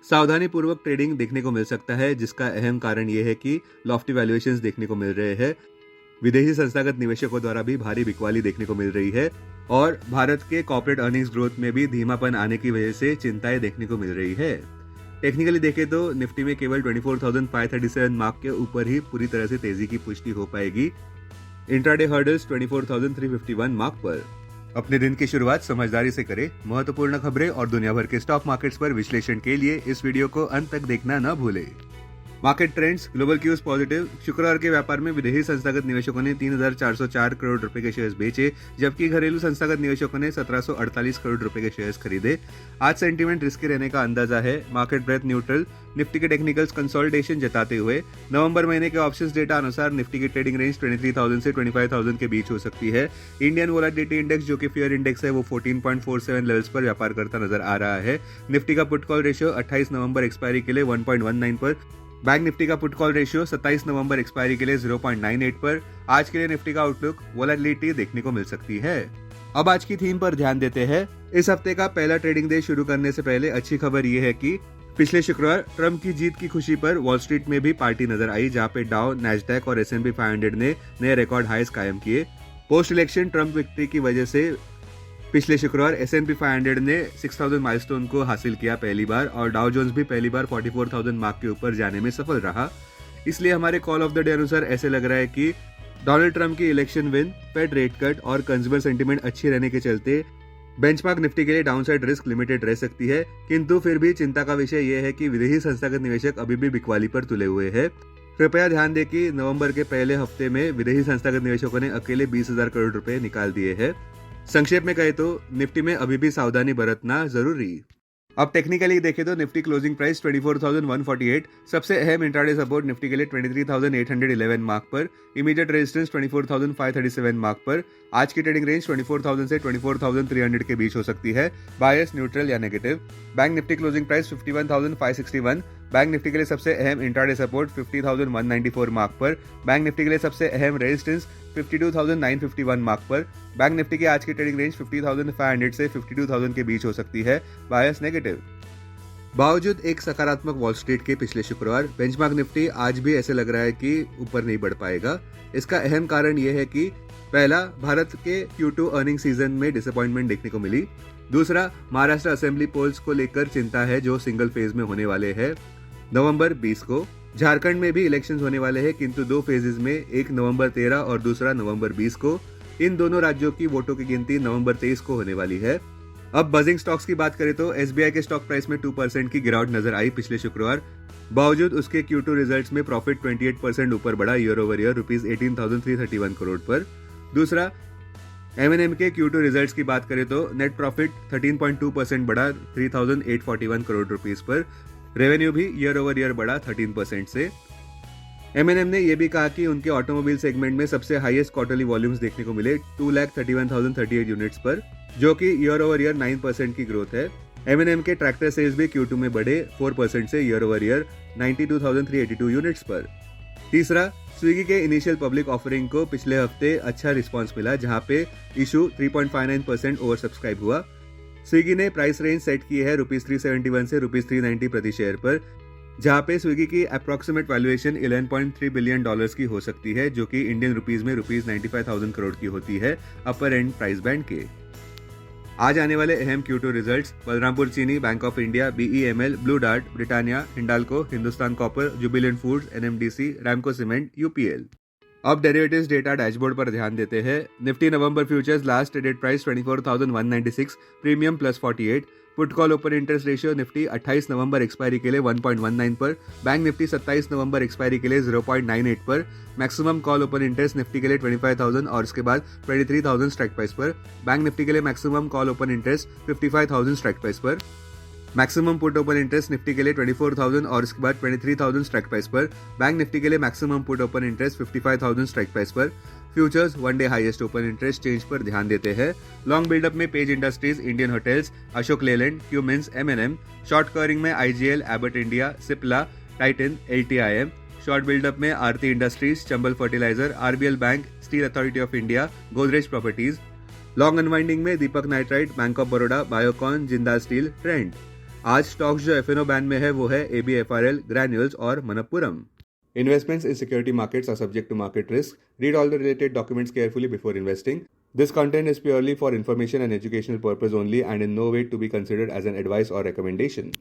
सावधानी पूर्वक ट्रेडिंग देखने को मिल सकता है, जिसका अहम कारण यह है कि लॉफ्टी वैल्यूएशंस देखने को मिल रहे हैं। विदेशी संस्थागत निवेशकों द्वारा भी भारी बिकवाली देखने को मिल रही है और भारत के कॉर्पोरेट अर्निंग्स ग्रोथ में भी धीमापन आने की वजह से चिंताएं देखने को मिल रही है। टेक्निकली देखें तो निफ्टी में केवल 24,537 मार्क के ऊपर ही पूरी तरह से तेजी की पुष्टि हो पाएगी। इंट्राडे हर्डल्स 24,351 मार्क पर। अपने दिन की शुरुआत समझदारी से करें। महत्वपूर्ण खबरें और दुनिया भर के स्टॉक मार्केट्स पर विश्लेषण के लिए इस वीडियो को अंत तक देखना न भूलें। Market trends, global cues positive. शुक्रवार के व्यापार में विदेशी संस्थागत निवेशकों ने 3,404 करोड़ रुपए के शेयर्स बेचे, जबकि घरेलू संस्थागत निवेशकों ने 1,748 करोड़ रुपए के शेयर्स खरीदे। आज सेंटीमेंट रिस्की रहने का अंदाजा है। Market breadth neutral. निफ्टी के टेक्निकल्स कंसोलिडेशन जताते हुए नवंबर महीने के ऑप्शंस डेटा अनुसार निफ्टी की ट्रेडिंग रेंज 23,000 से 25,000 के बीच हो सकती है। इंडियन वोलेटिलिटी इंडेक्स, जो कि फियर इंडेक्स है, वो 14.47 लेवल्स पर व्यापार करता नजर आ रहा है। निफ्टी का put call ratio 28 November expiry के लिए 1.19 पर। बैंक निफ्टी का पुट कॉल रेशियो 27 नवंबर एक्सपायरी के लिए 0.98 पर। आज के लिए निफ्टी का आउटलुक वोलेटिलिटी देखने को मिल सकती है। अब आज की थीम पर ध्यान देते हैं। इस हफ्ते का पहला ट्रेडिंग डे शुरू करने से पहले अच्छी खबर यह है कि पिछले शुक्रवार ट्रंप की जीत की खुशी पर वॉल स्ट्रीट में भी पार्टी नजर आई, जहां पे डाउ, नैस्डैक और S&P 500 ने नए रिकॉर्ड हाईज कायम किए। पोस्ट इलेक्शन ट्रंप विक्ट्री की वजह से पिछले शुक्रवार S&P 500 ने 6,000 माइलस्टोन को हासिल किया पहली बार, और डाउ जोन्स भी पहली बार 44,000 मार्क के ऊपर जाने में सफल रहा। इसलिए हमारे कॉल ऑफ द डे अनुसार ऐसे लग रहा है कि डोनाल्ड ट्रंप की election win, Fed rate cut और कंज्यूमर सेंटीमेंट अच्छी रहने के चलते बेंचमार्क निफ्टी के लिए डाउनसाइड रिस्क लिमिटेड रह सकती है। किंतु फिर भी चिंता का विषय यह है कि विदेशी संस्थागत निवेशक अभी भी बिकवाली पर तुले हुए हैं। कृपया ध्यान दें कि नवंबर के पहले हफ्ते में विदेशी संस्थागत निवेशकों ने अकेले 20,000 करोड़ रुपए निकाल दिए हैं। संक्षेप में कहे तो निफ्टी में अभी भी सावधानी बरतना जरूरी। अब टेक्निकली देखें तो निफ्टी क्लोजिंग प्राइस 24,148। सबसे अहम इंट्राडे सपोर्ट निफ्टी के लिए 23,811 मार्क पर। इमीडिएट रेजिस्टेंस 24,537 मार्क पर। आज की ट्रेडिंग रेंज 24,000 से 24,300 के बीच हो सकती है। बायस, न्यूट्रल या negative. Bank Nifty closing price 51,561। Bank Nifty के लिए सबसे अहम इंट्राडे सपोर्ट 50,194 मार्क पर। बैंक निफ्टी के लिए सबसे अहम रेजिस्टेंस 52,951 मार्क पर। बैंक निफ्टी की आज की ट्रेडिंग रेंज 50,500 से 52,000 के बीच हो सकती है। बायस नेगेटिव। बावजूद एक सकारात्मक वॉल स्ट्रीट के पिछले शुक्रवार, बेंचमार्क निफ्टी आज भी ऐसे लग रहा है कि ऊपर नहीं बढ़ पाएगा। इसका अहम कारण यह है कि पहला, भारत के Q2 अर्निंग सीजन में डिसअपॉइंटमेंट देखने को मिली। दूसरा, महाराष्ट्र असेंबली पोल्स को लेकर चिंता है, जो सिंगल फेज में होने वाले हैं नवंबर 20 को। झारखंड में भी इलेक्शंस होने वाले हैं, किंतु दो फेजेस में, एक नवंबर 13 और दूसरा नवंबर 20 को। इन दोनों राज्यों की वोटों की गिनती नवंबर 23 को होने वाली है। अब बजिंग स्टॉक्स की बात करें तो SBI के स्टॉक प्राइस में 2% की गिरावट नजर आई पिछले शुक्रवार। बावजूद उसके Q2 रिजल्ट्स में प्रॉफिट 28% ऊपर बढ़ा ईयर ओवर ईयर ₹18,331 करोड़ पर। दूसरा, M&M के Q2 रिजल्ट्स की बात करें तो नेट प्रॉफिट 13.2% बढ़ा 3,841 करोड़ रुपीस पर। रेवेन्यू भी ईयर ओवर ईयर बढ़ा 13% से। M&M ने यह भी कहा कि उनके ऑटोमोबाइल सेगमेंट में सबसे हाईएस्ट क्वार्टरली वॉल्यूम्स देखने को मिले 2,31,038 यूनिट्स पर, जो कि ईयर ओवर ईयर 9% की ग्रोथ है। M&M के ट्रैक्टर सेल्स भी Q2 में बढ़े 4% से ईयर ओवर ईयर 92,382 यूनिट्स पर। तीसरा, स्विगी के इनिशियल पब्लिक ऑफरिंग को पिछले हफ्ते अच्छा रिस्पांस मिला, जहां पे इशू 3.59% ओवर सब्सक्राइब हुआ। स्विगी ने प्राइस रेंज सेट की है ₹371 से ₹390 प्रति शेयर पर, जहां पे स्विगी की अप्रोक्सीमेट वैल्यूएशन $11.3 बिलियन की हो सकती है, जो कि इंडियन रुपीज में ₹95,000 करोड़ की होती है अपर एंड प्राइस बैंड के। आज आने वाले अहम Q2 results: Balrampur Chini, Bank of India, BEML, Blue Dart, Britannia, Hindalco, Hindustan Copper, Jubilant Foods, NMDC, Ramco cement, UPL। अब डेरिवेटिव्स डेटा डैशबोर्ड पर ध्यान देते हैं। Nifty November futures last traded price 24,196, premium +48। Put call open interest ratio Nifty 28 November expiry के लिए 1.19 पर। Bank Nifty 27 नवंबर expiry के लिए 0.98 पर। Maximum call open interest Nifty के लिए 25,000 और इसके बाद 23,000 स्ट्राइक प्राइस पर। बैंक निफ्टी के लिए maximum call open interest 55,000 strike price पर। Maximum put open interest Nifty के लिए 24,000 और इसके बाद 23,000 स्ट्राइक प्राइस पर। बैंक निफ्टी के लिए maximum put open interest 55,000 strike price पर। Futures one day highest open interest change पर ध्यान देते हैं। लॉन्ग बिल्डअप में Page Industries, Indian Hotels, Ashok Leyland, Cummins, M&M। Short covering में IGL, Abbott India, Cipla, Titan, LTIM। Short buildup में Aarti Industries, Chambal fertiliser, RBL Bank, Steel Authority of India, Godrej Properties. Long unwinding में Deepak Nitrite, Bank of Baroda, Biocon, Jindal Steel, Trent. आज stocks जो F and O ban में है वो है ABFRL, granules और Manappuram. Investments in security markets are subject to market risk. Read all the related documents carefully before investing. This content is purely for information and educational purpose only and in no way to be considered as an advice or recommendation.